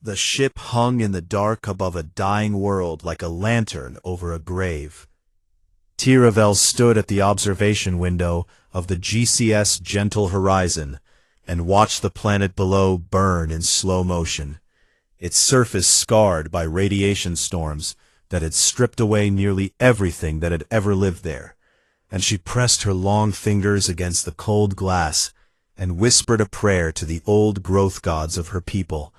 The ship hung in the dark above a dying world like a lantern over a grave. Tiravel stood at the observation window of the GCS Gentle Horizon and watched the planet below burn in slow motion, its surface scarred by radiation storms that had stripped away nearly everything that had ever lived there. And she pressed her long fingers against the cold glass and whispered a prayer to the old growth gods of her people,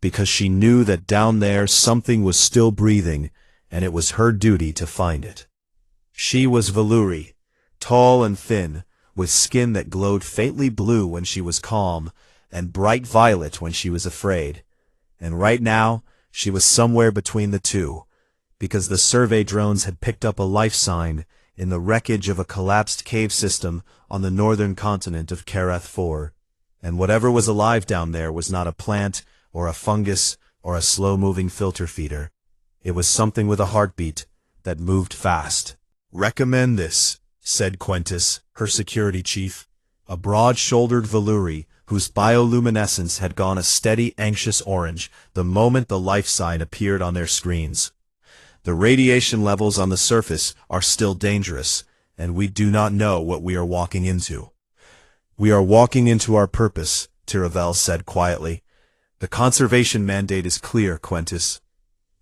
because she knew that down there something was still breathing, and it was her duty to find it. She was Valuri, tall and thin, with skin that glowed faintly blue when she was calm, and bright violet when she was afraid. And right now, she was somewhere between the two, because the survey drones had picked up a life sign in the wreckage of a collapsed cave system on the northern continent of Karath 4, and whatever was alive down there was not a plant, or a fungus, or a slow-moving filter feeder. It was something with a heartbeat that moved fast. "Recommend this," said Quentis, her security chief, a broad-shouldered Valuri whose bioluminescence had gone a steady, anxious orange the moment the life sign appeared on their screens. "The radiation levels on the surface are still dangerous, and we do not know what we are walking into." "We are walking into our purpose," Tiravel said quietly. "The conservation mandate is clear, Quentis.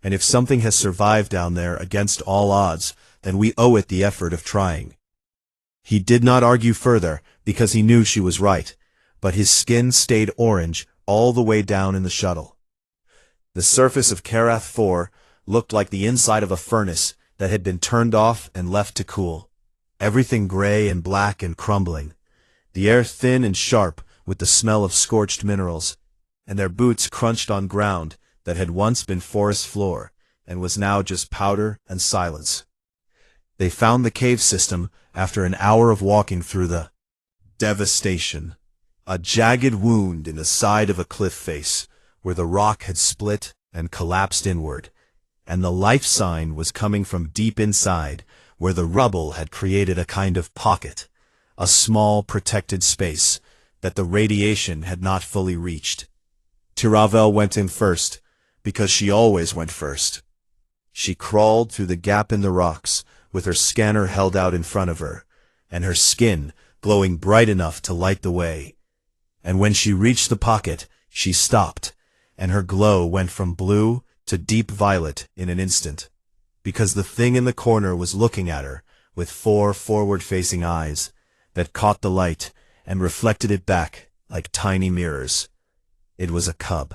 And if something has survived down there against all odds, then we owe it the effort of trying." He did not argue further, because he knew she was right, but his skin stayed orange all the way down in the shuttle. The surface of Karath 4 looked like the inside of a furnace that had been turned off and left to cool. Everything gray and black and crumbling. The air thin and sharp with the smell of scorched minerals, and their boots crunched on ground that had once been forest floor and was now just powder and silence. They found the cave system after an hour of walking through the devastation. A jagged wound in the side of a cliff face, where the rock had split and collapsed inward, and the life sign was coming from deep inside, where the rubble had created a kind of pocket, a small protected space that the radiation had not fully reached. Tiravel went in first, because she always went first. She crawled through the gap in the rocks, with her scanner held out in front of her, and her skin glowing bright enough to light the way. And when she reached the pocket, she stopped, and her glow went from blue to deep violet in an instant, because the thing in the corner was looking at her with 4 forward-facing eyes that caught the light and reflected it back like tiny mirrors. It was a cub.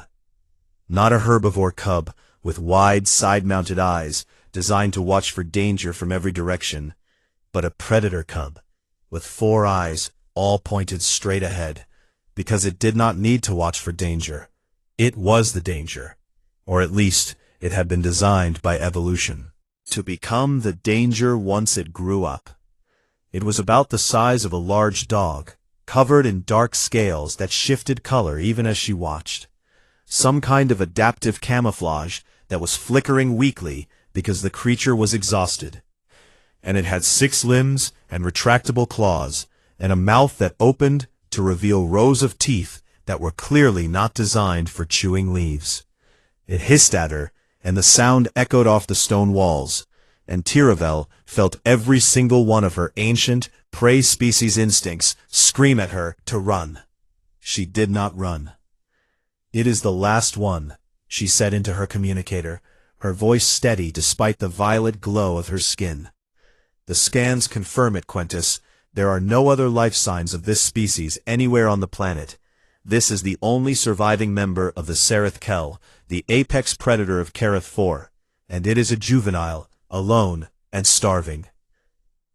Not a herbivore cub with wide, side-mounted eyes designed to watch for danger from every direction, but a predator cub with 4 eyes all pointed straight ahead, because it did not need to watch for danger. It was the danger, or at least it had been designed by evolution to become the danger once it grew up. It was about the size of a large dog, covered in dark scales that shifted color even as she watched. Some kind of adaptive camouflage that was flickering weakly because the creature was exhausted. And it had 6 limbs and retractable claws, and a mouth that opened to reveal rows of teeth that were clearly not designed for chewing leaves. It hissed at her, and the sound echoed off the stone walls, and Tiravel felt every single one of her ancient, prey species instincts scream at her to run. She did not run. "It is the last one," she said into her communicator, her voice steady despite the violet glow of her skin. "The scans confirm it, Quentis. There are no other life signs of this species anywhere on the planet. This is the only surviving member of the Sereth Kel, the apex predator of Karath 4, and it is a juvenile, alone, and starving."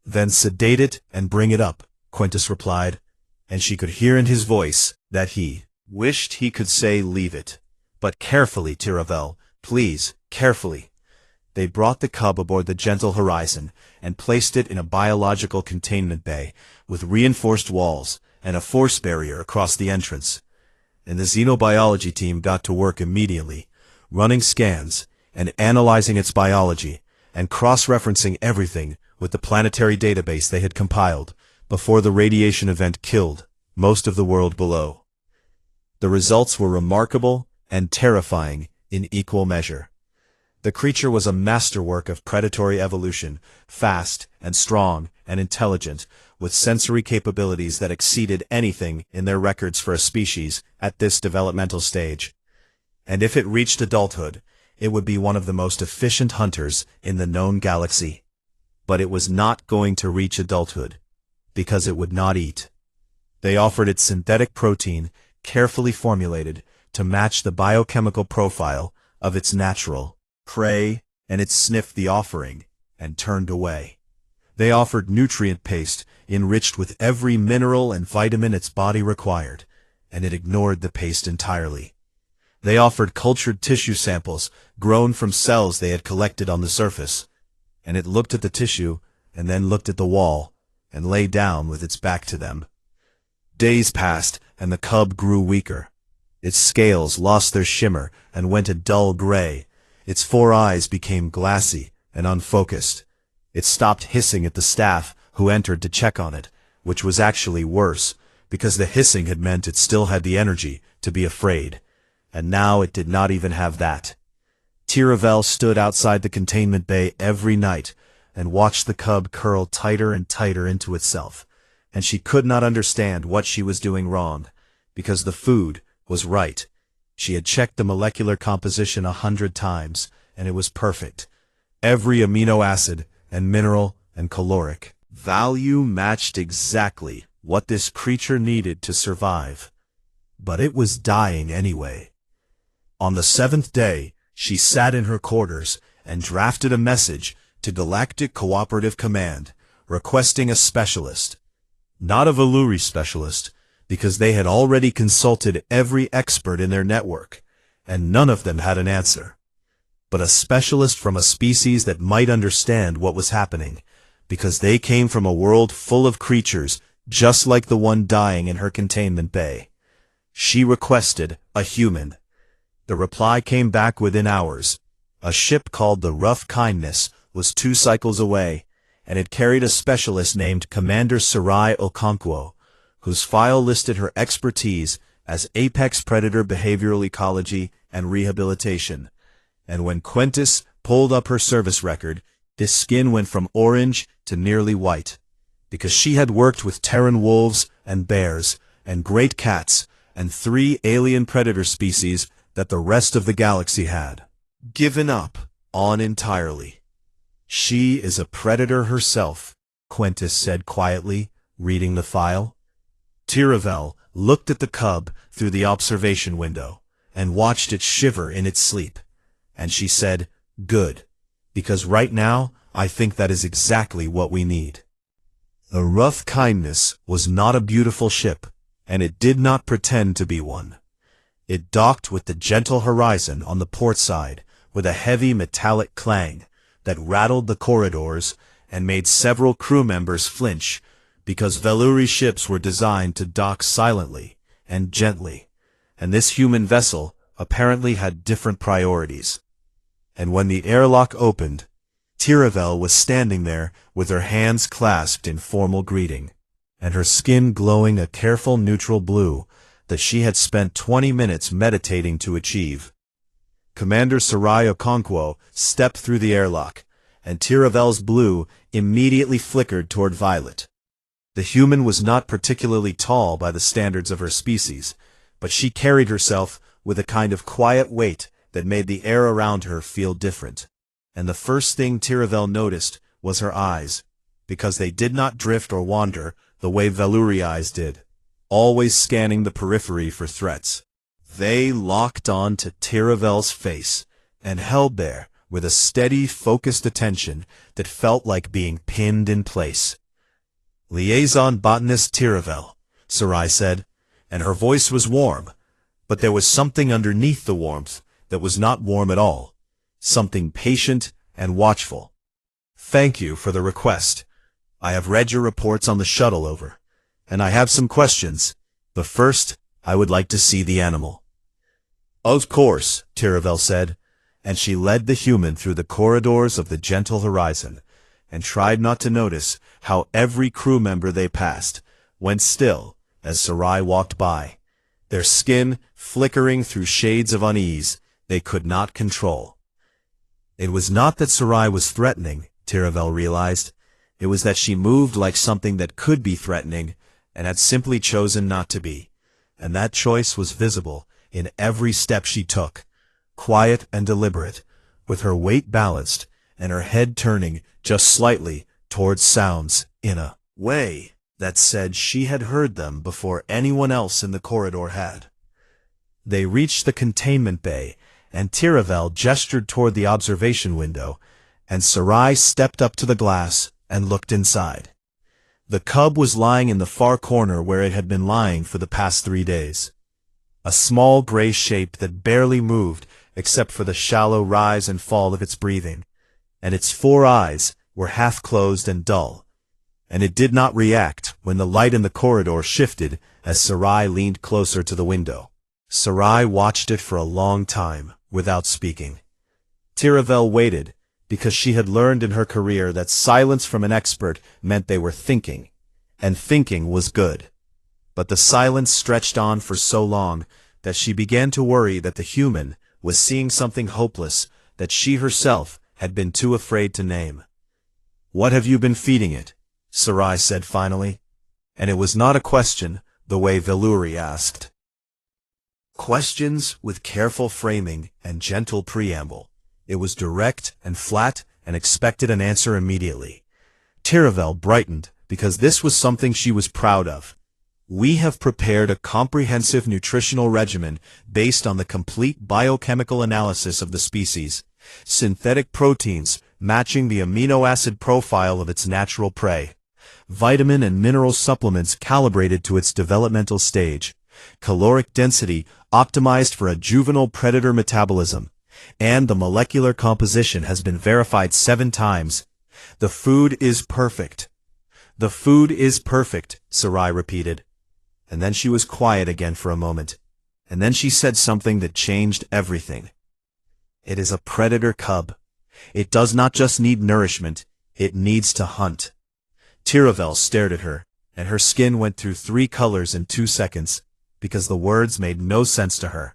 "Then sedate it and bring it up," Quentis replied, and she could hear in his voice that he wished he could say leave it. "But carefully, Tiravel, please, carefully." They brought the cub aboard the Gentle Horizon and placed it in a biological containment bay with reinforced walls and a force barrier across the entrance. And the xenobiology team got to work immediately, running scans and analyzing its biology and cross-referencing everything with the planetary database they had compiled before the radiation event killed most of the world below. The results were remarkable and terrifying in equal measure. The creature was a masterwork of predatory evolution, fast and strong and intelligent, with sensory capabilities that exceeded anything in their records for a species at this developmental stage. And if it reached adulthood, it would be one of the most efficient hunters in the known galaxy. But it was not going to reach adulthood, because it would not eat. They offered it synthetic protein, carefully formulated, to match the biochemical profile of its natural prey, and it sniffed the offering and turned away. They offered nutrient paste, enriched with every mineral and vitamin its body required, and it ignored the paste entirely. They offered cultured tissue samples, grown from cells they had collected on the surface, and it looked at the tissue, and then looked at the wall, and lay down with its back to them. Days passed, and the cub grew weaker. Its scales lost their shimmer and went a dull gray. Its 4 eyes became glassy and unfocused. It stopped hissing at the staff who entered to check on it, which was actually worse, because the hissing had meant it still had the energy to be afraid, and now it did not even have that. Tiravel stood outside the containment bay every night and watched the cub curl tighter and tighter into itself, and she could not understand what she was doing wrong, because the food was right. She had checked the molecular composition 100 times, and it was perfect. Every amino acid and mineral and caloric value matched exactly what this creature needed to survive. But it was dying anyway. On the 7th day, she sat in her quarters and drafted a message to Galactic Cooperative Command, requesting a specialist. Not a Valuri specialist, because they had already consulted every expert in their network, and none of them had an answer. But a specialist from a species that might understand what was happening, because they came from a world full of creatures just like the one dying in her containment bay. She requested a human. The reply came back within hours. A ship called the Rough Kindness was 2 cycles away, and it carried a specialist named Commander Sarai Okonkwo, whose file listed her expertise as apex predator behavioral ecology and rehabilitation. And when Quentis pulled up her service record, his skin went from orange to nearly white, because she had worked with Terran wolves and bears and great cats and 3 alien predator species that the rest of the galaxy had given up on entirely. She is a predator herself, Quentis said quietly, reading the file. Tiravel looked at the cub through the observation window and watched it shiver in its sleep, and she said, "Good, because right now I think that is exactly what we need." The Rough Kindness was not a beautiful ship, and it did not pretend to be one. It docked with the Gentle Horizon on the port side with a heavy metallic clang that rattled the corridors and made several crew members flinch, because Valuri ships were designed to dock silently and gently, and this human vessel apparently had different priorities. And when the airlock opened, Tiravel was standing there with her hands clasped in formal greeting, and her skin glowing a careful neutral blue that she had spent 20 minutes meditating to achieve. Commander Sarai Okonkwo stepped through the airlock, and Tiravel's blue immediately flickered toward violet. The human was not particularly tall by the standards of her species, but she carried herself with a kind of quiet weight that made the air around her feel different. And the first thing Tiravel noticed was her eyes, because they did not drift or wander the way Valuri eyes did, always scanning the periphery for threats. They locked on to Tiravel's face and held there with a steady, focused attention that felt like being pinned in place. "Liaison Botanist Tiravel," Sarai said, and her voice was warm, but there was something underneath the warmth that was not warm at all, something patient and watchful. "Thank you for the request. I have read your reports on the shuttle over, and I have some questions, but first I would like to see the animal." "Of course," Tiravel said, and she led the human through the corridors of the Gentle Horizon, and tried not to notice how every crew member they passed went still as Sarai walked by, their skin flickering through shades of unease they could not control. It was not that Sarai was threatening, Tiravel realized. It was that she moved like something that could be threatening, and had simply chosen not to be. And that choice was visible in every step she took, quiet and deliberate, with her weight balanced, and her head turning just slightly towards sounds in a way that said she had heard them before anyone else in the corridor had. They reached the containment bay, and Tiravel gestured toward the observation window, and Sarai stepped up to the glass and looked inside. The cub was lying in the far corner where it had been lying for the past 3 days. A small gray shape that barely moved except for the shallow rise and fall of its breathing, and its 4 eyes were half-closed and dull, and it did not react when the light in the corridor shifted as Sarai leaned closer to the window. Sarai watched it for a long time, without speaking. Tiravel waited, because she had learned in her career that silence from an expert meant they were thinking, and thinking was good. But the silence stretched on for so long that she began to worry that the human was seeing something hopeless that she herself had been too afraid to name. "What have you been feeding it?" Sarai said finally. And it was not a question, the way Veluri asked. Questions with careful framing and gentle preamble. It was direct and flat and expected an answer immediately. Tiravel brightened because this was something she was proud of. "We have prepared a comprehensive nutritional regimen based on the complete biochemical analysis of the species, synthetic proteins matching the amino acid profile of its natural prey, vitamin and mineral supplements calibrated to its developmental stage, caloric density optimized for a juvenile predator metabolism, and the molecular composition has been verified 7 times. The food is perfect." "The food is perfect," Sarai repeated. And then she was quiet again for a moment. And then she said something that changed everything. "It is a predator cub. It does not just need nourishment, it needs to hunt." Tiravel stared at her, and her skin went through 3 colors in 2 seconds, because the words made no sense to her.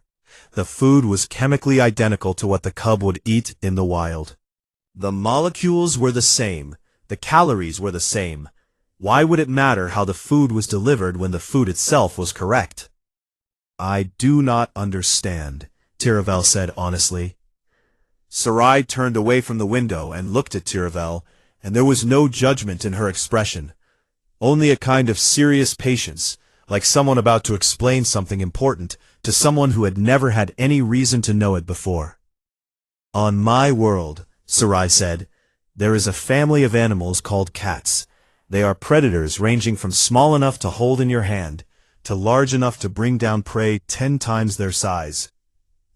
The food was chemically identical to what the cub would eat in the wild. The molecules were the same, the calories were the same. Why would it matter how the food was delivered when the food itself was correct? "I do not understand," Tiravel said honestly. Sarai turned away from the window and looked at Tiravel, and there was no judgment in her expression, only a kind of serious patience, like someone about to explain something important to someone who had never had any reason to know it before. "On my world," Sarai said, "there is a family of animals called cats. They are predators ranging from small enough to hold in your hand to large enough to bring down prey 10 times their size.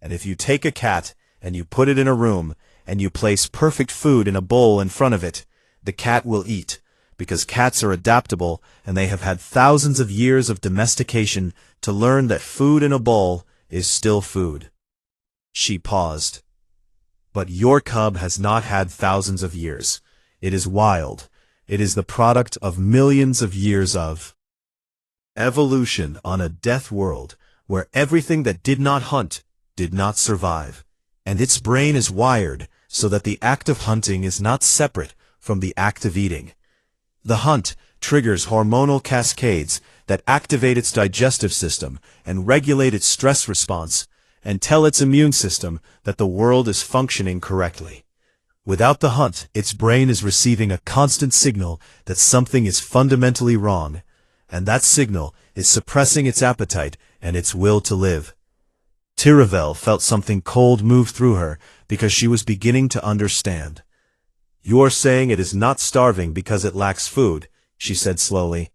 And if you take a cat and you put it in a room and you place perfect food in a bowl in front of it, the cat will eat, because cats are adaptable and they have had thousands of years of domestication to learn that food in a bowl is still food." She paused. "But your cub has not had thousands of years. It is wild. It is the product of millions of years of evolution on a death world where everything that did not hunt did not survive. And its brain is wired so that the act of hunting is not separate from the act of eating. The hunt triggers hormonal cascades that activate its digestive system and regulate its stress response and tell its immune system that the world is functioning correctly. Without the hunt, its brain is receiving a constant signal that something is fundamentally wrong, and that signal is suppressing its appetite and its will to live." Tiravel felt something cold move through her because she was beginning to understand. "You are saying it is not starving because it lacks food," she said slowly.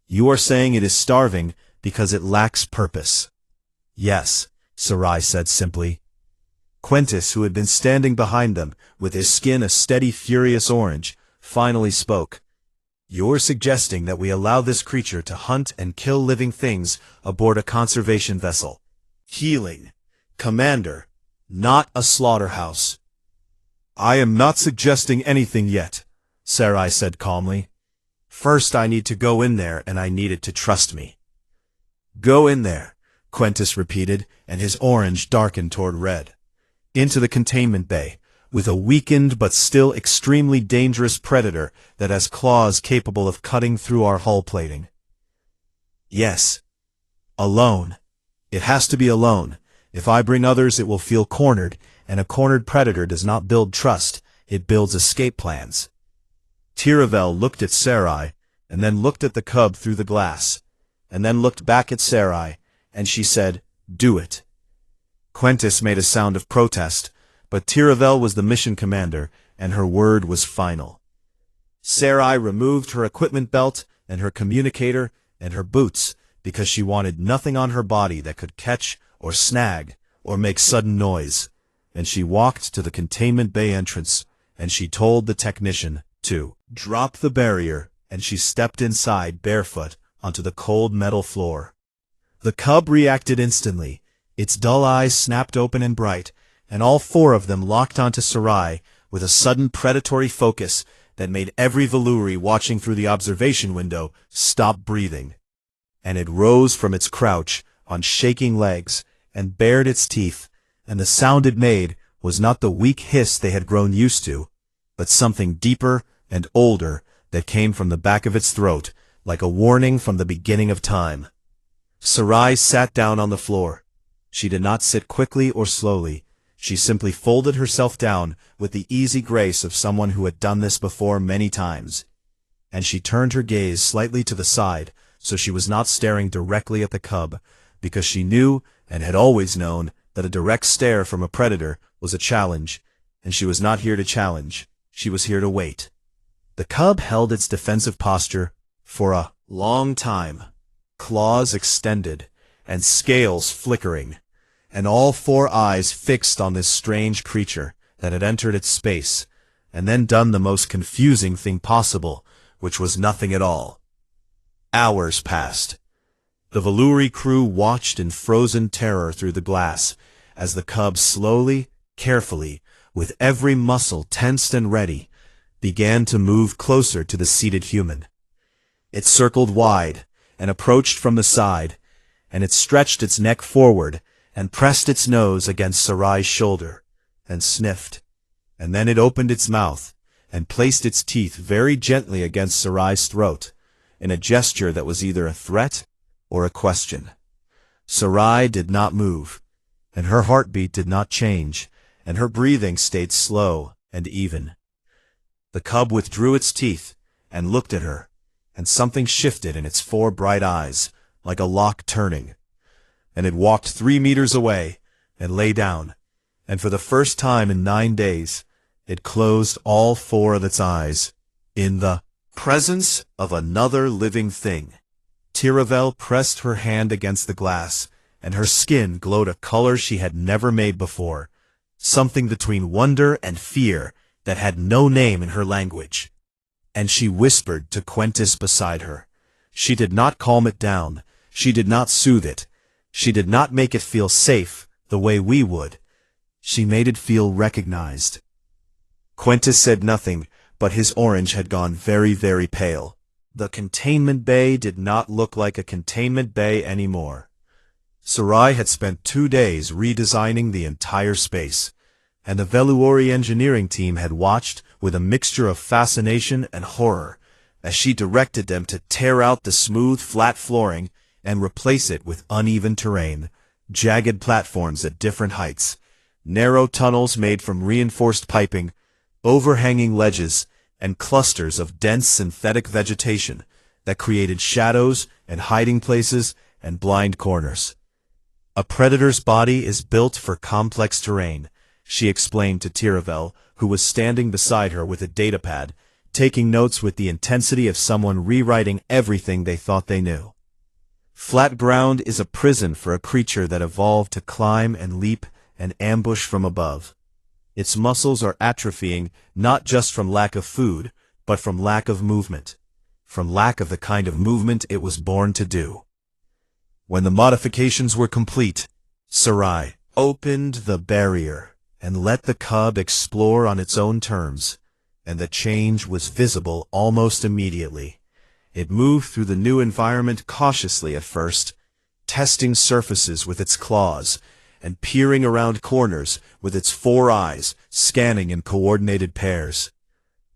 "You are saying it is starving because it lacks purpose." "Yes," Sarai said simply. Quentis, who had been standing behind them, with his skin a steady furious orange, finally spoke. "You're suggesting that we allow this creature to hunt and kill living things aboard a conservation vessel. Healing. Commander, not a slaughterhouse." "I am not suggesting anything yet," Sarai said calmly. "First I need to go in there and I need it to trust me." "Go in there," Quentis repeated, and his orange darkened toward red. into the containment bay, with a weakened but still extremely dangerous predator that has claws capable of cutting through our hull plating. Yes. Alone. It has to be alone. If I bring others, it will feel cornered, and a cornered predator does not build trust, it builds escape plans. Tiravel looked at Sarai, and then looked at the cub through the glass, and then looked back at Sarai, and she said, "Do it." Quentis made a sound of protest, but Tiravel was the mission commander, and her word was final. Sarai removed her equipment belt, and her communicator, and her boots, because she wanted nothing on her body that could catch, or snag, or make sudden noise, and she walked to the containment bay entrance, and she told the technician to drop the barrier, and she stepped inside barefoot onto the cold metal floor. The cub reacted instantly. Its dull eyes snapped open and bright, and all four of them locked onto Sarai with a sudden predatory focus that made every Valuri watching through the observation window stop breathing. And it rose from its crouch on shaking legs and bared its teeth, and the sound it made was not the weak hiss they had grown used to, but something deeper and older that came from the back of its throat, like a warning from the beginning of time. Sarai sat down on the floor. She did not sit quickly or slowly. She simply folded herself down with the easy grace of someone who had done this before many times. And she turned her gaze slightly to the side, so she was not staring directly at the cub, because she knew and had always known that a direct stare from a predator was a challenge, and she was not here to challenge. She was here to wait. The cub held its defensive posture for a long time, claws extended and scales flickering, and all four eyes fixed on this strange creature that had entered its space, and then done the most confusing thing possible, which was nothing at all. Hours passed. The Valuri crew watched in frozen terror through the glass, as the cub slowly, carefully, with every muscle tensed and ready, began to move closer to the seated human. It circled wide, and approached from the side, and it stretched its neck forward, and pressed its nose against Sarai's shoulder, and sniffed, and then it opened its mouth, and placed its teeth very gently against Sarai's throat, in a gesture that was either a threat or a question. Sarai did not move, and her heartbeat did not change, and her breathing stayed slow and even. The cub withdrew its teeth, and looked at her, and something shifted in its four bright eyes, like a lock turning. And it walked 3 meters away, and lay down, and for the first time in 9 days, it closed all four of its eyes, in the presence of another living thing. Tiravel pressed her hand against the glass, and her skin glowed a color she had never made before, something between wonder and fear that had no name in her language. And she whispered to Quentis beside her. She did not calm it down. She did not soothe it. She did not make it feel safe the way we would. She made it feel recognized. Quentis said nothing, but his orange had gone very, very pale. The containment bay did not look like a containment bay anymore. Sarai had spent 2 days redesigning the entire space, and the Veluori engineering team had watched with a mixture of fascination and horror as she directed them to tear out the smooth, flat flooring and replace it with uneven terrain, jagged platforms at different heights, narrow tunnels made from reinforced piping, overhanging ledges, and clusters of dense synthetic vegetation that created shadows and hiding places and blind corners. A predator's body is built for complex terrain, she explained to Tiravel, who was standing beside her with a datapad, taking notes with the intensity of someone rewriting everything they thought they knew. Flat ground is a prison for a creature that evolved to climb and leap and ambush from above. Its muscles are atrophying not just from lack of food, but from lack of movement, from lack of the kind of movement it was born to do. When the modifications were complete, Sarai opened the barrier and let the cub explore on its own terms, and the change was visible almost immediately. It moved through the new environment cautiously at first, testing surfaces with its claws, and peering around corners with its 4 eyes, scanning in coordinated pairs.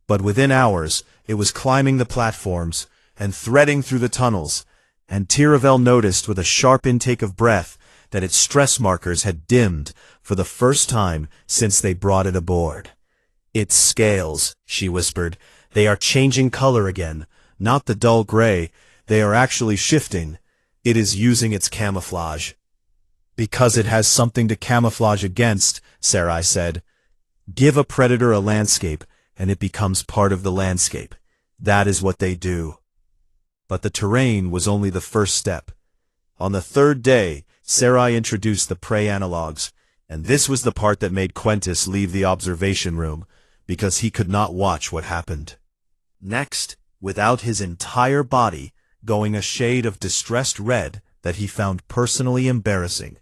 But within hours, it was climbing the platforms and threading through the tunnels, and Tiravel noticed with a sharp intake of breath that its stress markers had dimmed for the first time since they brought it aboard. "Its scales," she whispered. "They are changing color again. Not the dull gray. They are actually shifting. It is using its camouflage." "Because it has something to camouflage against," Sarai said. "Give a predator a landscape, and it becomes part of the landscape. That is what they do." But the terrain was only the first step. On the 3rd day, Sarai introduced the prey analogs, and this was the part that made Quentis leave the observation room, because he could not watch what happened. Next, without his entire body going a shade of distressed red that he found personally embarrassing.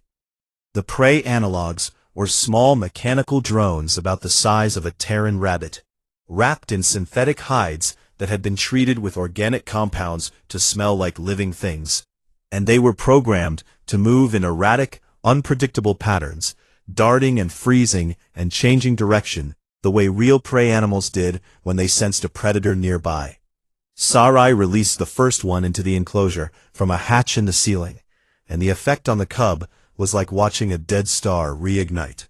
The prey analogs were small mechanical drones about the size of a Terran rabbit, wrapped in synthetic hides that had been treated with organic compounds to smell like living things, and they were programmed to move in erratic, unpredictable patterns, darting and freezing and changing direction the way real prey animals did when they sensed a predator nearby. Sarai released the first one into the enclosure from a hatch in the ceiling, and the effect on the cub was like watching a dead star reignite.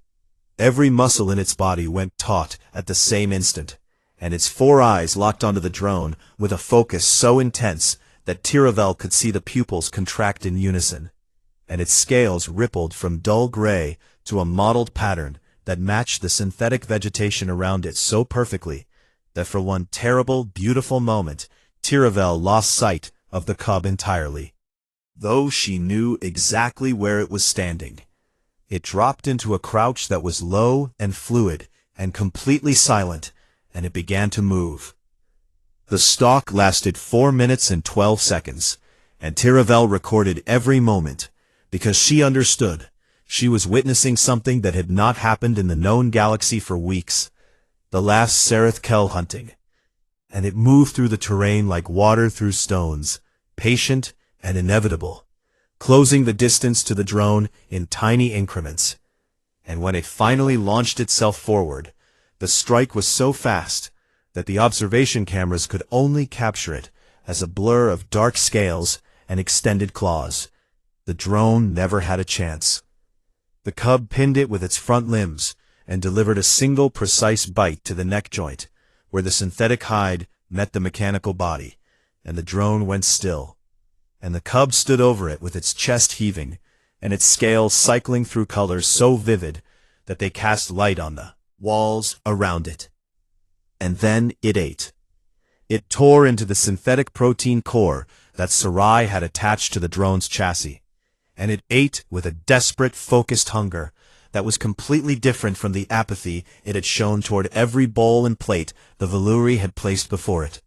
Every muscle in its body went taut at the same instant, and its 4 eyes locked onto the drone with a focus so intense that Tiravel could see the pupils contract in unison, and its scales rippled from dull gray to a mottled pattern that matched the synthetic vegetation around it so perfectly that for one terrible, beautiful moment, Tiravel lost sight of the cub entirely. Though she knew exactly where it was standing, it dropped into a crouch that was low and fluid and completely silent, and it began to move. The stalk lasted 4 minutes and 12 seconds, and Tiravel recorded every moment, because she understood she was witnessing something that had not happened in the known galaxy for weeks, the last Sereth Kel hunting. And it moved through the terrain like water through stones, patient and inevitable, closing the distance to the drone in tiny increments. And when it finally launched itself forward, the strike was so fast that the observation cameras could only capture it as a blur of dark scales and extended claws. The drone never had a chance. The cub pinned it with its front limbs and delivered a single precise bite to the neck joint, where the synthetic hide met the mechanical body, and the drone went still. And the cub stood over it with its chest heaving, and its scales cycling through colors so vivid that they cast light on the walls around it. And then it ate. It tore into the synthetic protein core that Sarai had attached to the drone's chassis, and it ate with a desperate, focused hunger that was completely different from the apathy it had shown toward every bowl and plate the Valuri had placed before it.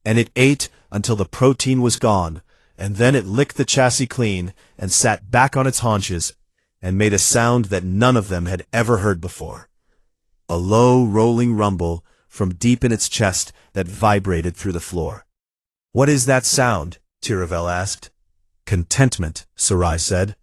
And it ate until the protein was gone, and then it licked the chassis clean and sat back on its haunches and made a sound that none of them had ever heard before. A low, rolling rumble from deep in its chest that vibrated through the floor. "What is that sound?" Tiravel asked. "Contentment," Sarai said.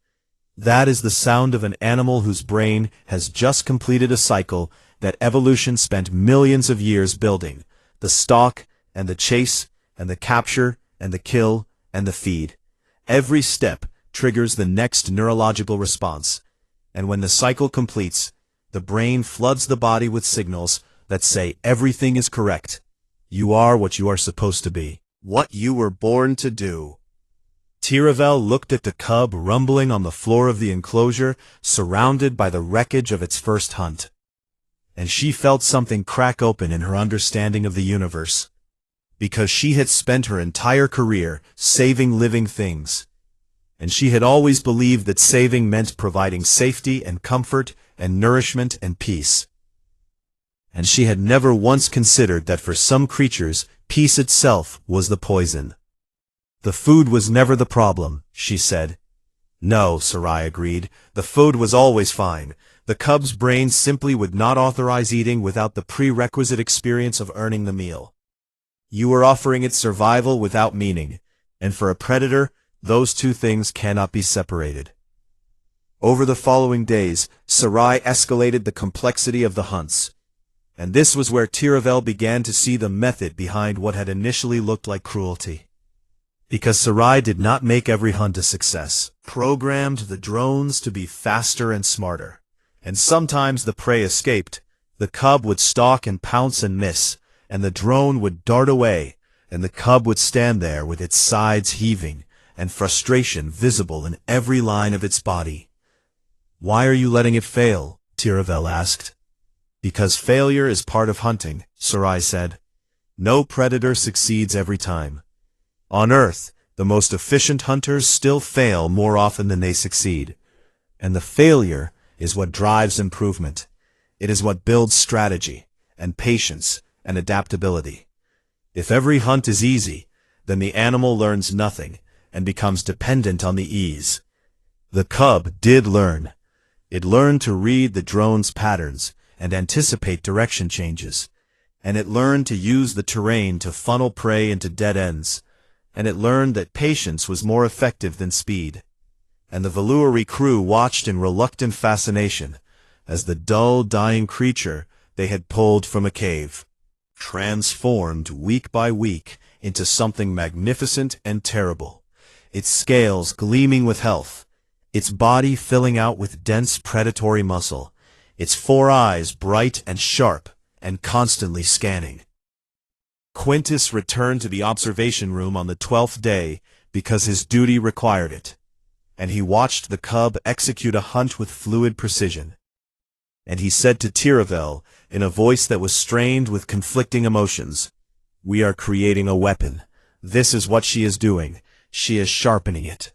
"That is the sound of an animal whose brain has just completed a cycle that evolution spent millions of years building, the stalk and the chase and the capture and the kill and the feed. Every step triggers the next neurological response, and when the cycle completes, the brain floods the body with signals that say everything is correct. You are what you are supposed to be, what you were born to do." Tiravel looked at the cub rumbling on the floor of the enclosure, surrounded by the wreckage of its first hunt. And she felt something crack open in her understanding of the universe. Because she had spent her entire career saving living things. And she had always believed that saving meant providing safety and comfort and nourishment and peace. And she had never once considered that for some creatures, peace itself was the poison. "The food was never the problem," she said. "No," Sarai agreed. "The food was always fine. The cub's brain simply would not authorize eating without the prerequisite experience of earning the meal. You were offering it survival without meaning, and for a predator, those two things cannot be separated." Over the following days, Sarai escalated the complexity of the hunts. And this was where Tiravel began to see the method behind what had initially looked like cruelty. Because Sarai did not make every hunt a success, programmed the drones to be faster and smarter. And sometimes the prey escaped. The cub would stalk and pounce and miss, and the drone would dart away, and the cub would stand there with its sides heaving, and frustration visible in every line of its body. "Why are you letting it fail?" Tiravel asked. "Because failure is part of hunting," Sarai said. "No predator succeeds every time. On Earth, the most efficient hunters still fail more often than they succeed. And the failure is what drives improvement. It is what builds strategy, and patience, and adaptability. If every hunt is easy, then the animal learns nothing, and becomes dependent on the ease. The cub did learn. It learned to read the drone's patterns, and anticipate direction changes. And it learned to use the terrain to funnel prey into dead ends. And it learned that patience was more effective than speed. And the Veluuri crew watched in reluctant fascination as the dull, dying creature they had pulled from a cave transformed week by week into something magnificent and terrible, its scales gleaming with health, its body filling out with dense predatory muscle, its 4 eyes bright and sharp and constantly scanning. Quintus returned to the observation room on the 12th day because his duty required it, and he watched the cub execute a hunt with fluid precision. And he said to Tiravel, in a voice that was strained with conflicting emotions, "We are creating a weapon. This is what she is doing. She is sharpening it."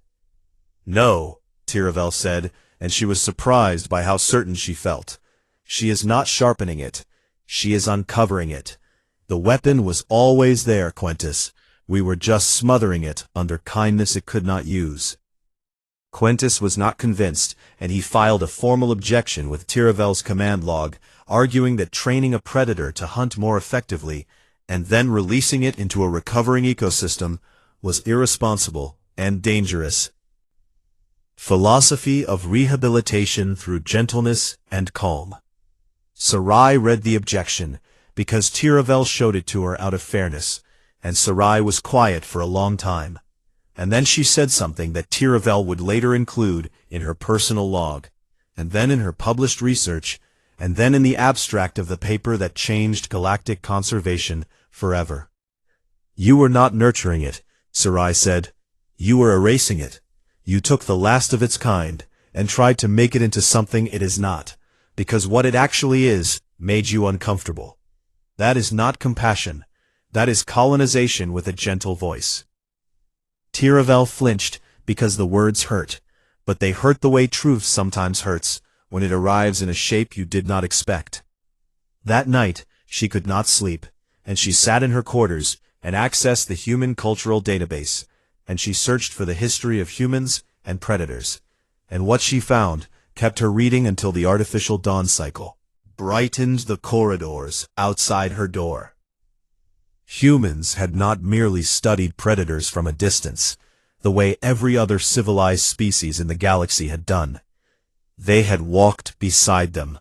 "No," Tiravel said, and she was surprised by how certain she felt. "She is not sharpening it. She is uncovering it. The weapon was always there, Quintus. We were just smothering it under kindness it could not use." Quintus was not convinced, and he filed a formal objection with Tiravel's command log, arguing that training a predator to hunt more effectively, and then releasing it into a recovering ecosystem, was irresponsible and dangerous. Philosophy of Rehabilitation Through Gentleness and Calm. Sarai read the objection, because Tiravel showed it to her out of fairness, and Sarai was quiet for a long time. And then she said something that Tiravel would later include in her personal log, and then in her published research, and then in the abstract of the paper that changed galactic conservation forever. "You were not nurturing it," Sarai said. "You were erasing it. You took the last of its kind, and tried to make it into something it is not, because what it actually is made you uncomfortable. That is not compassion. That is colonization with a gentle voice." Tiravel flinched because the words hurt, but they hurt the way truth sometimes hurts when it arrives in a shape you did not expect. That night, she could not sleep, and she sat in her quarters and accessed the Human Cultural Database, and she searched for the history of humans and predators. And what she found kept her reading until the artificial dawn cycle brightened the corridors outside her door. Humans had not merely studied predators from a distance, the way every other civilized species in the galaxy had done. They had walked beside them.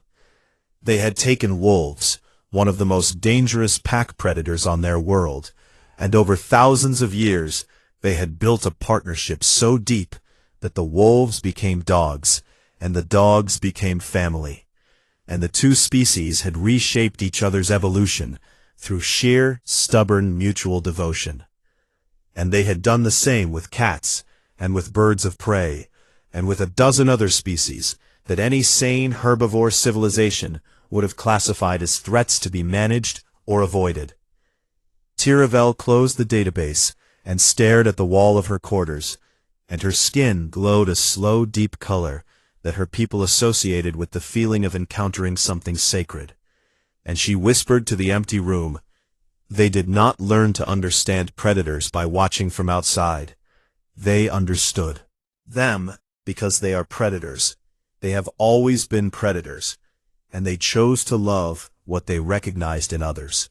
They had taken wolves, one of the most dangerous pack predators on their world, and over thousands of years they had built a partnership so deep that the wolves became dogs, and the dogs became family. And the two species had reshaped each other's evolution through sheer, stubborn mutual devotion. And they had done the same with cats, and with birds of prey, and with a dozen other species that any sane herbivore civilization would have classified as threats to be managed or avoided. Tiravel closed the database and stared at the wall of her quarters, and her skin glowed a slow, deep color that her people associated with the feeling of encountering something sacred. And she whispered to the empty room, "They did not learn to understand predators by watching from outside. They understood them because they are predators. They have always been predators, and they chose to love what they recognized in others."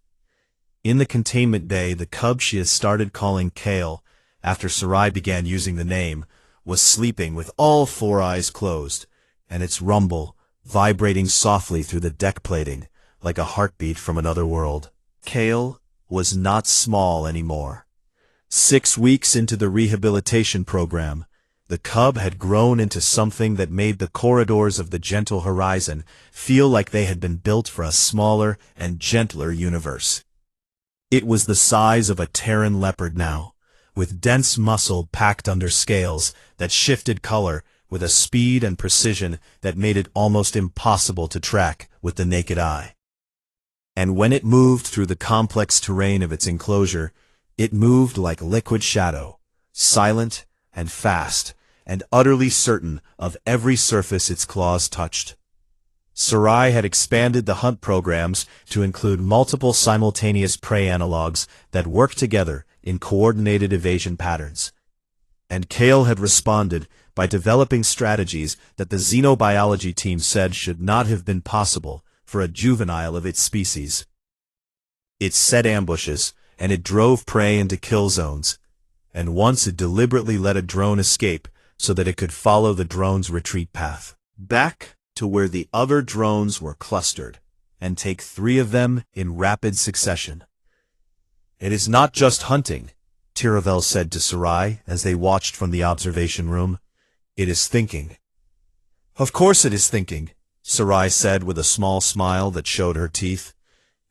In the containment bay, the cub she had started calling Kale, after Sarai began using the name, was sleeping with all 4 eyes closed, and its rumble, vibrating softly through the deck plating, like a heartbeat from another world. Kale was not small anymore. 6 weeks into the rehabilitation program, the cub had grown into something that made the corridors of the gentle horizon feel like they had been built for a smaller and gentler universe. It was the size of a Terran leopard now, with dense muscle packed under scales that shifted color with a speed and precision that made it almost impossible to track with the naked eye. And when it moved through the complex terrain of its enclosure, it moved like liquid shadow, silent and fast, and utterly certain of every surface its claws touched. Sarai had expanded the hunt programs to include multiple simultaneous prey analogs that worked together in coordinated evasion patterns. And Kale had responded by developing strategies that the xenobiology team said should not have been possible for a juvenile of its species. It set ambushes, and it drove prey into kill zones, and once it deliberately let a drone escape so that it could follow the drone's retreat path back to where the other drones were clustered, and take 3 of them in rapid succession. "It is not just hunting," Tiravel said to Sarai as they watched from the observation room. "It is thinking." "Of course it is thinking," Sarai said with a small smile that showed her teeth.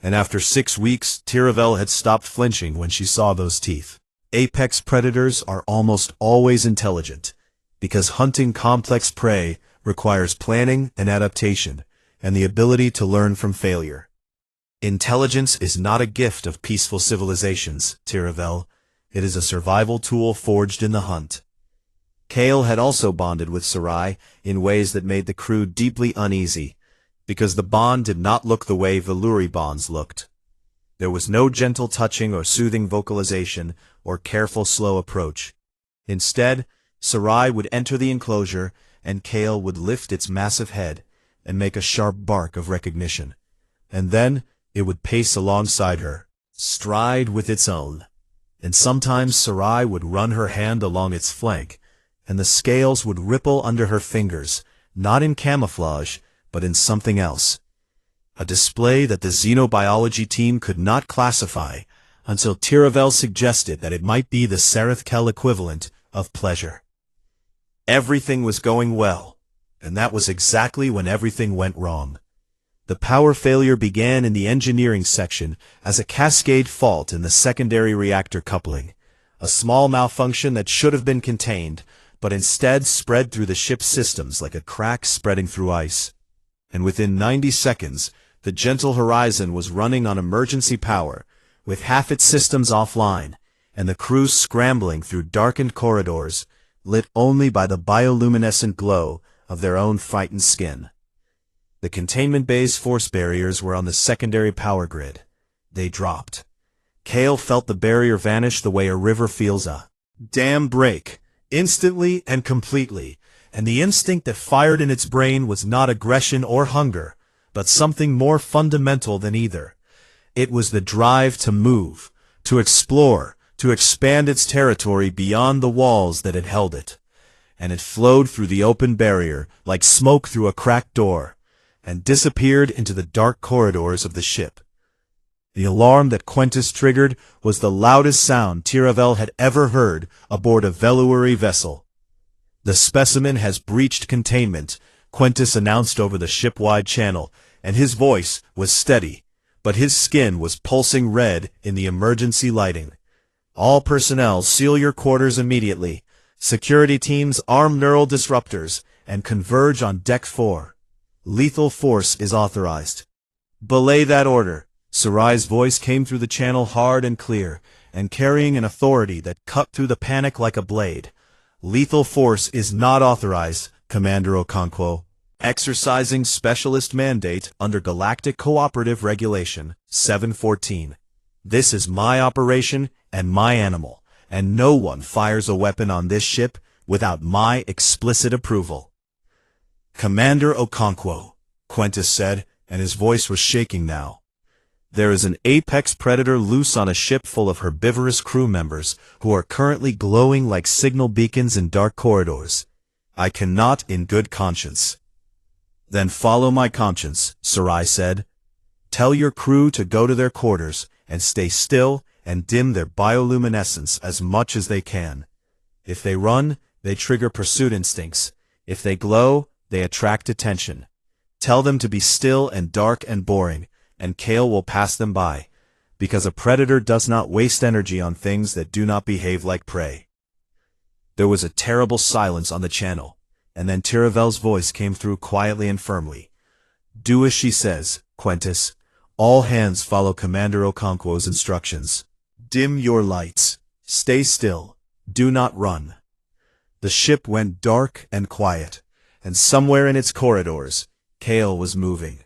And after 6 weeks, Tiravel had stopped flinching when she saw those teeth. Apex predators are almost always intelligent, because hunting complex prey requires planning and adaptation, and the ability to learn from failure. Intelligence is not a gift of peaceful civilizations, Tiravel. It is a survival tool forged in the hunt. Kale had also bonded with Sarai in ways that made the crew deeply uneasy, because the bond did not look the way Veluri bonds looked. There was no gentle touching or soothing vocalization or careful slow approach. Instead, Sarai would enter the enclosure, and Kale would lift its massive head and make a sharp bark of recognition. And then it would pace alongside her, stride with its own. And sometimes Sarai would run her hand along its flank, and the scales would ripple under her fingers, not in camouflage, but in something else. A display that the xenobiology team could not classify until Tiravel suggested that it might be the Sereth-Kel equivalent of pleasure. Everything was going well, and that was exactly when everything went wrong. The power failure began in the engineering section as a cascade fault in the secondary reactor coupling, a small malfunction that should have been contained, but instead spread through the ship's systems like a crack spreading through ice. And within 90 seconds, the gentle horizon was running on emergency power, with half its systems offline, and the crew scrambling through darkened corridors, lit only by the bioluminescent glow of their own frightened skin. The containment bay's force barriers were on the secondary power grid. They dropped. Kale felt the barrier vanish the way a river feels a dam break, instantly and completely, and the instinct that fired in its brain was not aggression or hunger, but something more fundamental than either. It was the drive to move, to explore, to expand its territory beyond the walls that had held it. And it flowed through the open barrier like smoke through a cracked door, and disappeared into the dark corridors of the ship. The alarm that Quentis triggered was the loudest sound Tiravel had ever heard aboard a Veluri vessel. "The specimen has breached containment," Quentis announced over the ship-wide channel, and his voice was steady, but his skin was pulsing red in the emergency lighting. "All personnel seal your quarters immediately. Security teams arm neural disruptors and converge on Deck 4. Lethal force is authorized." "Belay that order." Sarai's voice came through the channel hard and clear, and carrying an authority that cut through the panic like a blade. "Lethal force is not authorized, Commander Okonkwo. Exercising specialist mandate under Galactic Cooperative Regulation 714. This is my operation and my animal, and no one fires a weapon on this ship without my explicit approval." "Commander Okonkwo," Quentis said, and his voice was shaking now. "There is an apex predator loose on a ship full of herbivorous crew members who are currently glowing like signal beacons in dark corridors. I cannot, in good conscience, Then follow my conscience, Sarai said. Tell your crew to go to their quarters and stay still and dim their bioluminescence as much as they can. If they run, they trigger pursuit instincts. If they glow, they attract attention. Tell them to be still and dark and boring, and Kale will pass them by, because a predator does not waste energy on things that do not behave like prey. There was a terrible silence on the channel, and then Tiravel's voice came through quietly and firmly. Do as she says, Quentis. All hands follow Commander Okonkwo's instructions. Dim your lights. Stay still. Do not run. The ship went dark and quiet, and somewhere in its corridors, Kale was moving.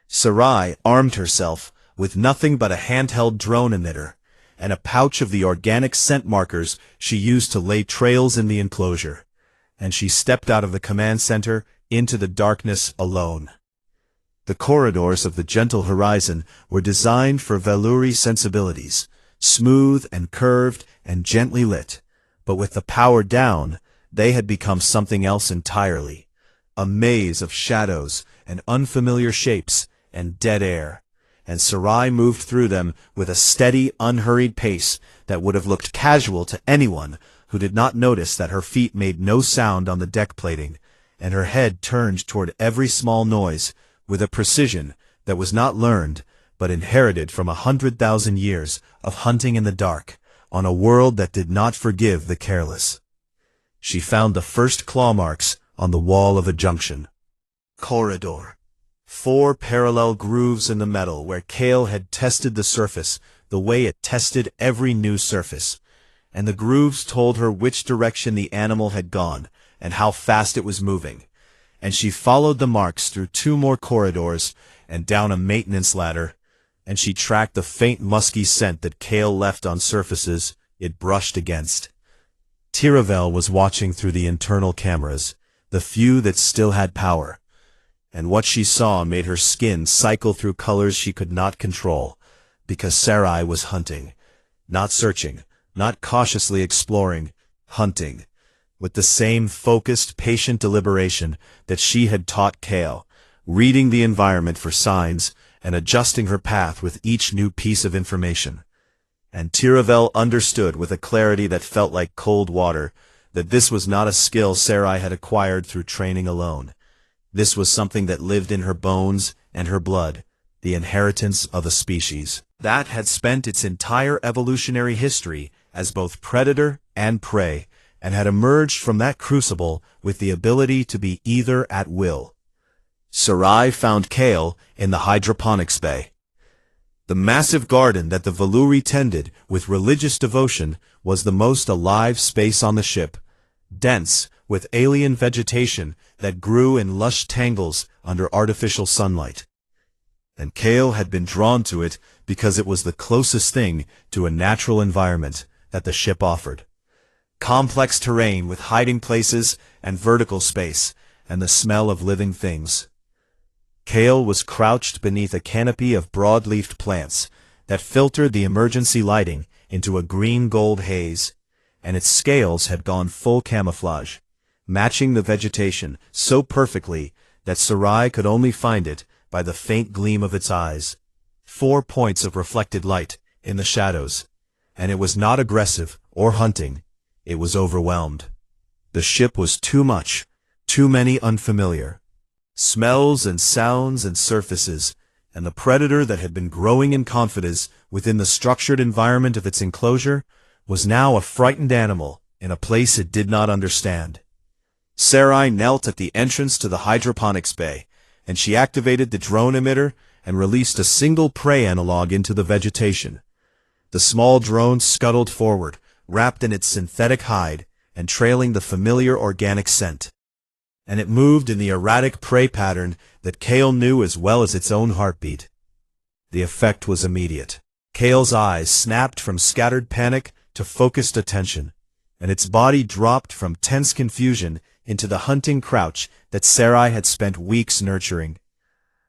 Sarai armed herself with nothing but a handheld drone emitter and a pouch of the organic scent markers she used to lay trails in the enclosure, and she stepped out of the command center into the darkness alone. The corridors of the gentle horizon were designed for Veluri sensibilities, smooth and curved and gently lit, but with the power down, they had become something else entirely, a maze of shadows and unfamiliar shapes and dead air, and Sarai moved through them with a steady, unhurried pace that would have looked casual to anyone who did not notice that her feet made no sound on the deck plating, and her head turned toward every small noise with a precision that was not learned but inherited from 100,000 years of hunting in the dark on a world that did not forgive the careless. She found the first claw marks on the wall of a junction. Corridor. 4 parallel grooves in the metal where Kale had tested the surface the way it tested every new surface, and the grooves told her which direction the animal had gone and how fast it was moving, and she followed the marks through 2 more corridors and down a maintenance ladder, and she tracked the faint musky scent that Kale left on surfaces it brushed against. Tiravel was watching through the internal cameras, the few that still had power, and what she saw made her skin cycle through colors she could not control, because Sarai was hunting, not searching, not cautiously exploring, hunting, with the same focused, patient deliberation that she had taught Kale, reading the environment for signs and adjusting her path with each new piece of information. And Tiravel understood with a clarity that felt like cold water that this was not a skill Sarai had acquired through training alone. This was something that lived in her bones and her blood, the inheritance of a species that had spent its entire evolutionary history as both predator and prey, and had emerged from that crucible with the ability to be either at will. Sarai found Kale in the hydroponics bay. The massive garden that the Veluri tended with religious devotion was the most alive space on the ship, dense with alien vegetation that grew in lush tangles under artificial sunlight. And Kale had been drawn to it because it was the closest thing to a natural environment that the ship offered. Complex terrain with hiding places and vertical space, and the smell of living things. Kale was crouched beneath a canopy of broad-leafed plants that filtered the emergency lighting into a green-gold haze, and its scales had gone full camouflage, matching the vegetation so perfectly that Sarai could only find it by the faint gleam of its eyes. 4 points of reflected light in the shadows, and it was not aggressive or hunting. It was overwhelmed. The ship was too much, too many unfamiliar smells and sounds and surfaces, and the predator that had been growing in confidence within the structured environment of its enclosure was now a frightened animal in a place it did not understand. Sarai knelt at the entrance to the hydroponics bay, and she activated the drone emitter and released a single prey analog into the vegetation. The small drone scuttled forward, wrapped in its synthetic hide and trailing the familiar organic scent. And it moved in the erratic prey pattern that Kale knew as well as its own heartbeat. The effect was immediate. Kale's eyes snapped from scattered panic to focused attention, and its body dropped from tense confusion into the hunting crouch that Sarai had spent weeks nurturing.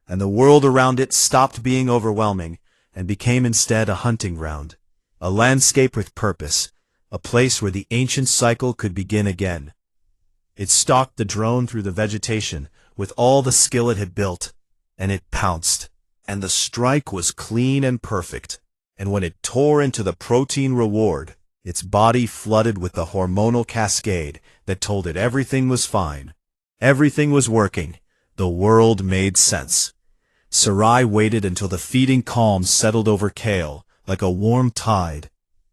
And the world around it stopped being overwhelming and became instead a hunting ground, a landscape with purpose, a place where the ancient cycle could begin again. It stalked the drone through the vegetation, with all the skill it had built, and it pounced. And the strike was clean and perfect. And when it tore into the protein reward, its body flooded with the hormonal cascade that told it everything was fine. Everything was working. The world made sense. Sarai waited until the feeding calm settled over Kale like a warm tide,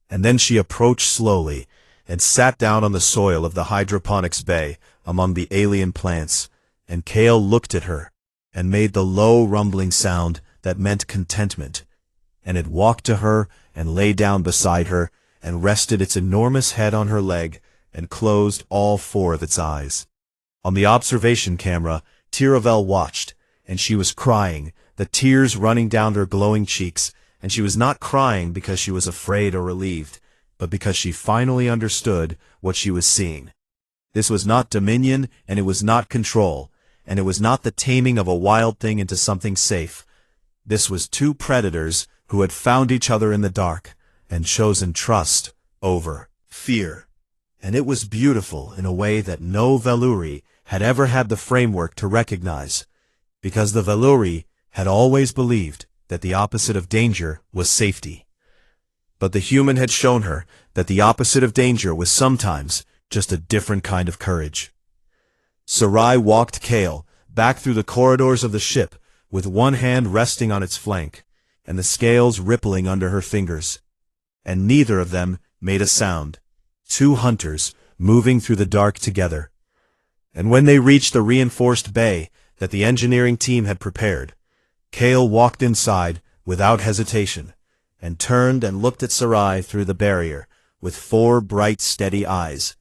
and then she approached slowly and sat down on the soil of the hydroponics bay among the alien plants, and Kale looked at her and made the low rumbling sound that meant contentment, and it walked to her and lay down beside her and rested its enormous head on her leg and closed all four of its eyes. On the observation camera, Tiravel watched, and she was crying, the tears running down her glowing cheeks, and she was not crying because she was afraid or relieved, but because she finally understood what she was seeing. This was not dominion, and it was not control, and it was not the taming of a wild thing into something safe. This was two predators who had found each other in the dark and chosen trust over fear. And it was beautiful in a way that no Veluri had ever had the framework to recognize, because the Veluri had always believed that the opposite of danger was safety. But the human had shown her that the opposite of danger was sometimes just a different kind of courage. Sarai walked Kale back through the corridors of the ship with one hand resting on its flank and the scales rippling under her fingers. And neither of them made a sound. Two hunters moving through the dark together. And when they reached the reinforced bay that the engineering team had prepared, Kale walked inside without hesitation and turned and looked at Sarai through the barrier with four bright, steady eyes.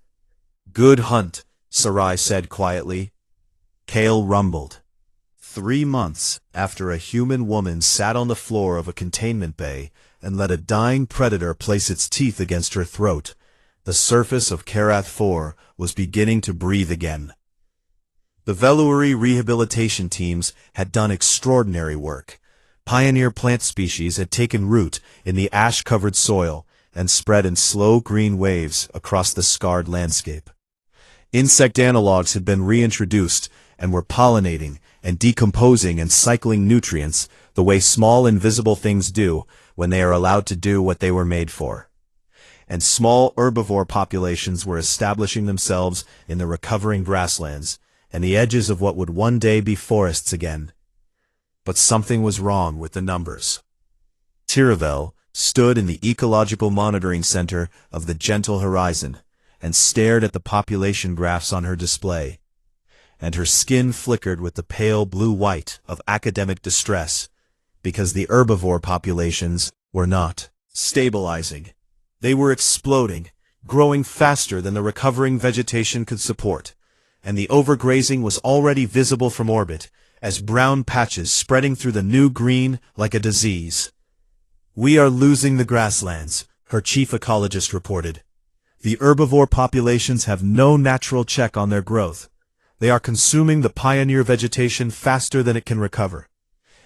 "Good hunt," Sarai said quietly. Kale rumbled. 3 months after a human woman sat on the floor of a containment bay and let a dying predator place its teeth against her throat, the surface of Karath 4 was beginning to breathe again. The Veluri rehabilitation teams had done extraordinary work. Pioneer plant species had taken root in the ash-covered soil and spread in slow green waves across the scarred landscape. Insect analogs had been reintroduced and were pollinating and decomposing and cycling nutrients the way small invisible things do when they are allowed to do what they were made for. And small herbivore populations were establishing themselves in the recovering grasslands and the edges of what would one day be forests again. But something was wrong with the numbers. Tiravel stood in the Ecological Monitoring Center of the Gentle Horizon and stared at the population graphs on her display, and her skin flickered with the pale blue-white of academic distress, because the herbivore populations were not stabilizing. They were exploding, growing faster than the recovering vegetation could support, and the overgrazing was already visible from orbit as brown patches spreading through the new green like a disease. "We are losing the grasslands," her chief ecologist reported. "The herbivore populations have no natural check on their growth. They are consuming the pioneer vegetation faster than it can recover.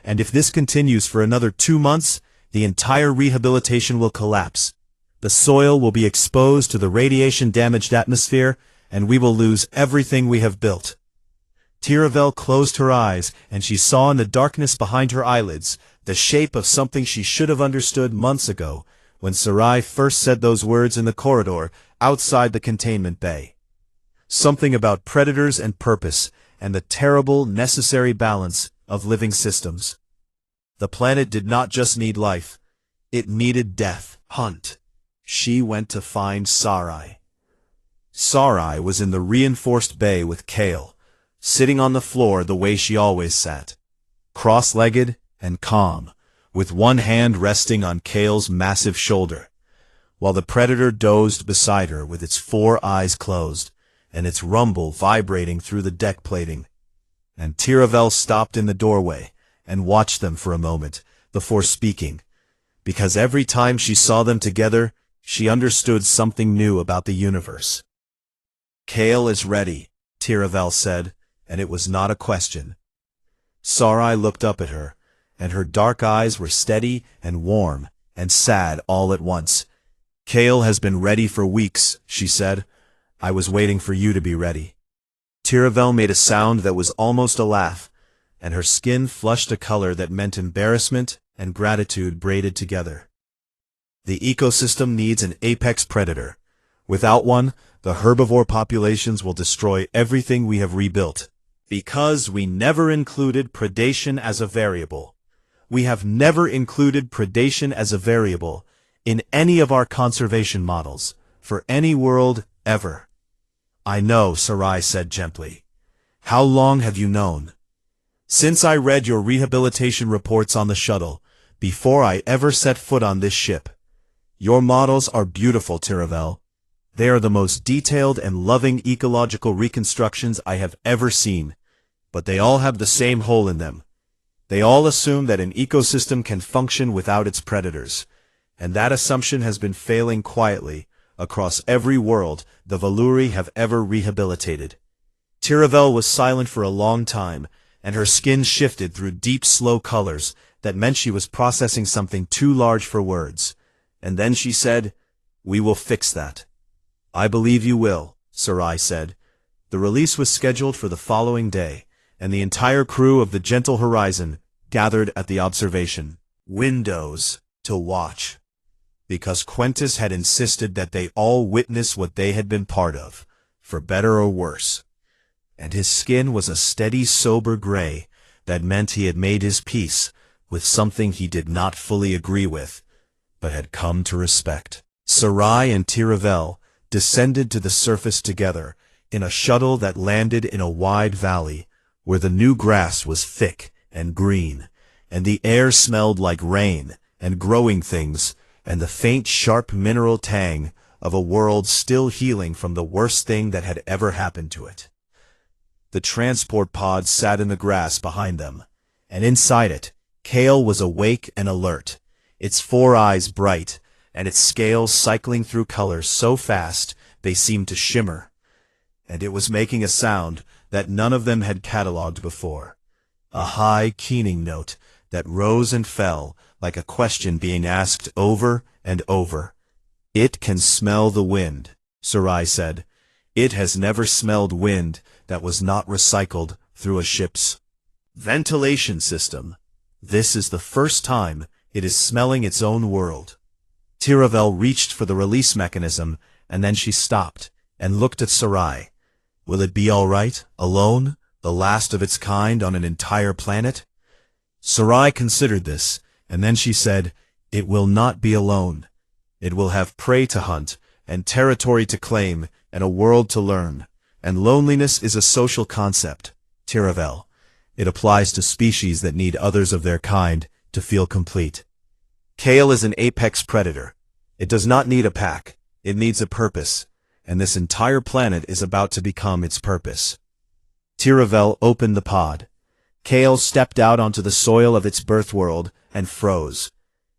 And if this continues for another 2 months, the entire rehabilitation will collapse. The soil will be exposed to the radiation-damaged atmosphere, and we will lose everything we have built." Tiravel closed her eyes, and she saw in the darkness behind her eyelids the shape of something she should have understood months ago when Sarai first said those words in the corridor outside the containment bay. Something about predators and purpose and the terrible, necessary balance of living systems. The planet did not just need life. It needed death. Hunt. She went to find Sarai. Sarai was in the reinforced bay with Kale, sitting on the floor the way she always sat, cross-legged and calm, with one hand resting on Kale's massive shoulder, while the predator dozed beside her with its 4 eyes closed and its rumble vibrating through the deck plating. And Tiravel stopped in the doorway and watched them for a moment before speaking, because every time she saw them together, she understood something new about the universe. "Kale is ready," Tiravel said, and it was not a question. Sarai looked up at her, and her dark eyes were steady and warm and sad all at once. "Kale has been ready for weeks," she said. "I was waiting for you to be ready." Tiravel made a sound that was almost a laugh, and her skin flushed a color that meant embarrassment and gratitude braided together. The ecosystem needs an apex predator. Without one, the herbivore populations will destroy everything we have rebuilt. Because we never included predation as a variable. We have never included predation as a variable in any of our conservation models, for any world, ever. I know, Sarai said gently. How long have you known? Since I read your rehabilitation reports on the shuttle, before I ever set foot on this ship. Your models are beautiful, Tiravel. They are the most detailed and loving ecological reconstructions I have ever seen, but they all have the same hole in them. They all assume that an ecosystem can function without its predators, and that assumption has been failing quietly across every world the Valuri have ever rehabilitated. Tiravel was silent for a long time, and her skin shifted through deep, slow colors that meant she was processing something too large for words. And then she said, "We will fix that." "I believe you will," Sarai said. The release was scheduled for the following day, and the entire crew of the Gentle Horizon gathered at the observation windows to watch. Because Quentis had insisted that they all witness what they had been part of, for better or worse. And his skin was a steady, sober gray that meant he had made his peace with something he did not fully agree with, but had come to respect. Sarai and Tiravel descended to the surface together in a shuttle that landed in a wide valley where the new grass was thick and green, and the air smelled like rain and growing things and the faint, sharp mineral tang of a world still healing from the worst thing that had ever happened to it. The transport pod sat in the grass behind them, and inside it, Kale was awake and alert, its 4 eyes bright, and its scales cycling through colors so fast they seemed to shimmer. And it was making a sound that none of them had catalogued before, a high, keening note that rose and fell like a question being asked over and over. "It can smell the wind," Sarai said. "It has never smelled wind that was not recycled through a ship's ventilation system. This is the first time it is smelling its own world." Tiravel reached for the release mechanism, and then she stopped and looked at Sarai. "Will it be all right, alone, the last of its kind on an entire planet?" Sarai considered this, and then she said, "It will not be alone. It will have prey to hunt, and territory to claim, and a world to learn. And loneliness is a social concept, Tiravel. It applies to species that need others of their kind to feel complete. Kale is an apex predator. It does not need a pack. It needs a purpose, and this entire planet is about to become its purpose." Tiravel opened the pod. Kale stepped out onto the soil of its birth world and froze.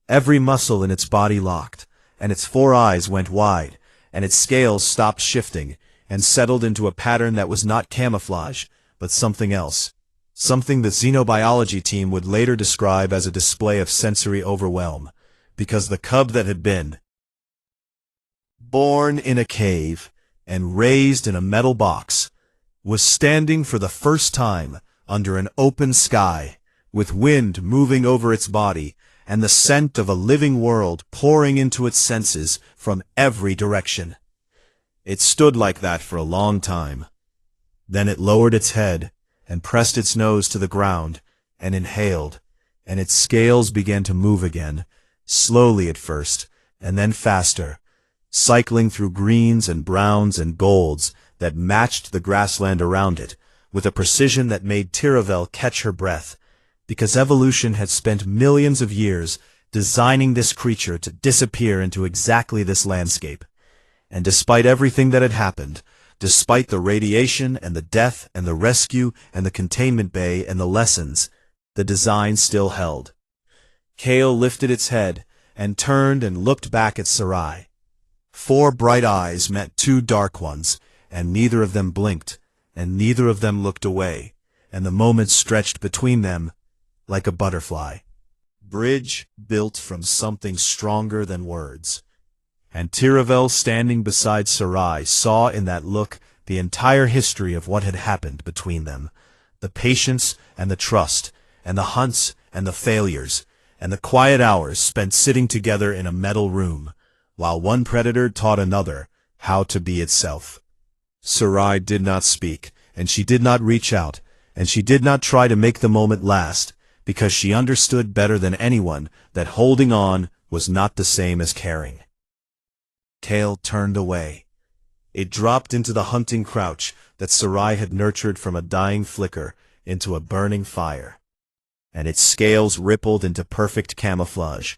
Every muscle in its body locked, and its 4 eyes went wide, and its scales stopped shifting and settled into a pattern that was not camouflage, but something else. Something the xenobiology team would later describe as a display of sensory overwhelm, because the cub that had been born in a cave and raised in a metal box was standing for the first time under an open sky, with wind moving over its body and the scent of a living world pouring into its senses from every direction. It stood like that for a long time. Then it lowered its head and pressed its nose to the ground and inhaled, and its scales began to move again, slowly at first, and then faster, cycling through greens and browns and golds that matched the grassland around it, with a precision that made Tiravel catch her breath, because evolution had spent millions of years designing this creature to disappear into exactly this landscape. And despite everything that had happened, despite the radiation and the death and the rescue and the containment bay and the lessons, the design still held. Kale lifted its head and turned and looked back at Sarai. 4 bright eyes met 2 dark ones, and neither of them blinked, and neither of them looked away, and the moment stretched between them like a butterfly. Bridge built from something stronger than words. And Tiravel, standing beside Sarai, saw in that look the entire history of what had happened between them, the patience and the trust, and the hunts and the failures, and the quiet hours spent sitting together in a metal room, while one predator taught another how to be itself. Sarai did not speak, and she did not reach out, and she did not try to make the moment last, because she understood better than anyone that holding on was not the same as caring. Kale turned away. It dropped into the hunting crouch that Sarai had nurtured from a dying flicker into a burning fire, and its scales rippled into perfect camouflage,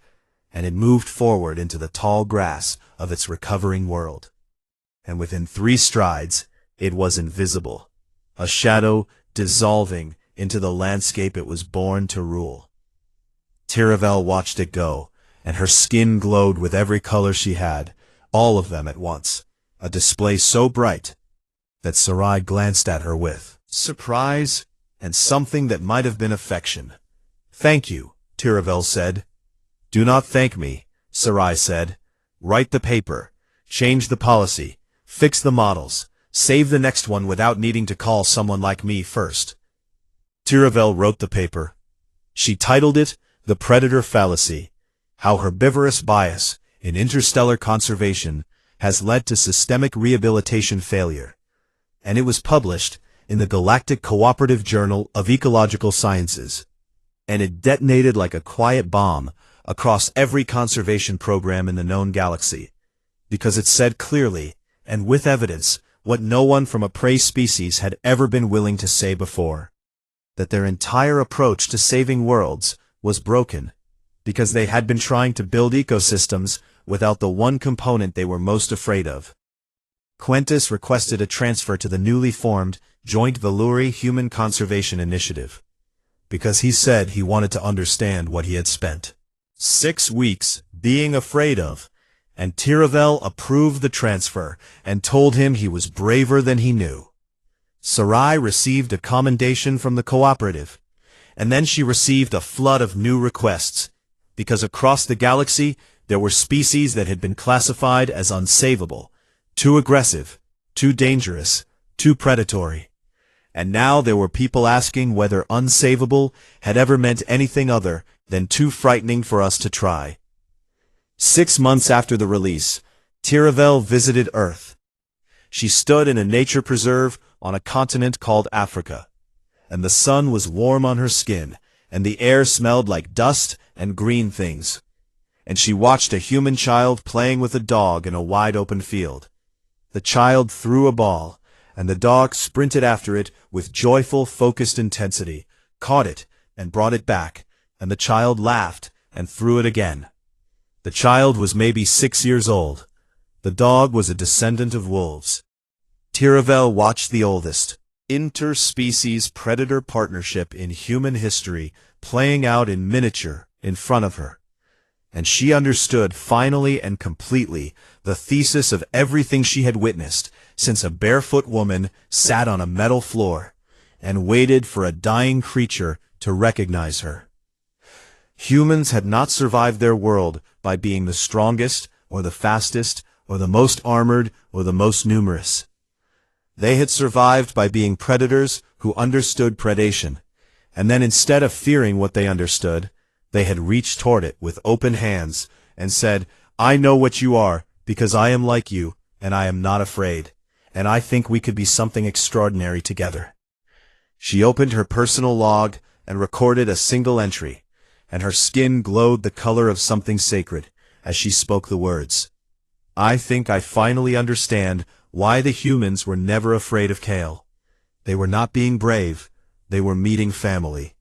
and it moved forward into the tall grass of its recovering world. And within 3 strides, it was invisible, a shadow dissolving into the landscape it was born to rule. Tiravel watched it go, and her skin glowed with every color she had, all of them at once, a display so bright that Sarai glanced at her with surprise and something that might have been affection. "Thank you," Tiravel said. "Do not thank me," Sarai said. "Write the paper, change the policy, fix the models, save the next one without needing to call someone like me first." Tiravel wrote the paper. She titled it The Predator Fallacy: How Herbivorous Bias in Interstellar Conservation Has Led to Systemic Rehabilitation Failure, and it was published in the Galactic Cooperative Journal of Ecological Sciences. And it detonated like a quiet bomb across every conservation program in the known galaxy, because it said clearly, and with evidence, what no one from a prey species had ever been willing to say before: that their entire approach to saving worlds was broken, because they had been trying to build ecosystems without the one component they were most afraid of. Quentis requested a transfer to the newly formed Joint Valuri Human Conservation Initiative, because he said he wanted to understand what he had spent 6 weeks being afraid of, and Tiravel approved the transfer and told him he was braver than he knew. Sarai received a commendation from the cooperative, and then she received a flood of new requests, because across the galaxy there were species that had been classified as unsavable, too aggressive, too dangerous, too predatory. And now there were people asking whether unsavable had ever meant anything other than too frightening for us to try. 6 months after the release, Tiravel visited Earth. She stood in a nature preserve on a continent called Africa, and the sun was warm on her skin, and the air smelled like dust and green things. And she watched a human child playing with a dog in a wide-open field. The child threw a ball, and the dog sprinted after it with joyful, focused intensity, caught it, and brought it back, and the child laughed and threw it again. The child was maybe 6 years old. The dog was a descendant of wolves. Tiravel watched the oldest interspecies predator partnership in human history playing out in miniature in front of her, and she understood finally and completely the thesis of everything she had witnessed since a barefoot woman sat on a metal floor and waited for a dying creature to recognize her. Humans had not survived their world by being the strongest or the fastest or the most armored or the most numerous. They had survived by being predators who understood predation, and then instead of fearing what they understood, they had reached toward it with open hands and said, "I know what you are, because I am like you, and I am not afraid, and I think we could be something extraordinary together." She opened her personal log and recorded a single entry, and her skin glowed the color of something sacred as she spoke the words. "I think I finally understand why the humans were never afraid of Kale. They were not being brave, they were meeting family."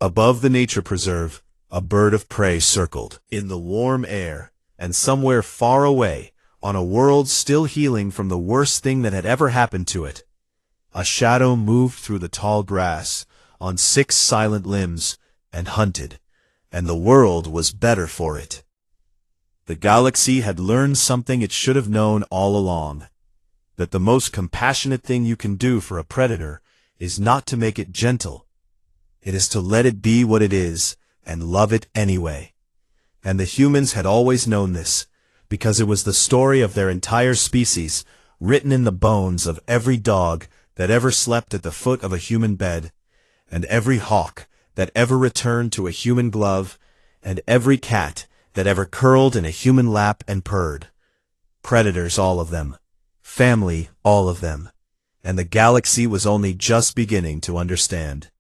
Above the nature preserve, a bird of prey circled in the warm air, and somewhere far away, on a world still healing from the worst thing that had ever happened to it, a shadow moved through the tall grass on 6 silent limbs and hunted, and the world was better for it. The galaxy had learned something it should have known all along, that the most compassionate thing you can do for a predator is not to make it gentle. It is to let it be what it is and love it anyway. And the humans had always known this, because it was the story of their entire species, written in the bones of every dog that ever slept at the foot of a human bed, and every hawk that ever returned to a human glove, and every cat that ever curled in a human lap and purred. Predators, all of them. Family, all of them. And the galaxy was only just beginning to understand.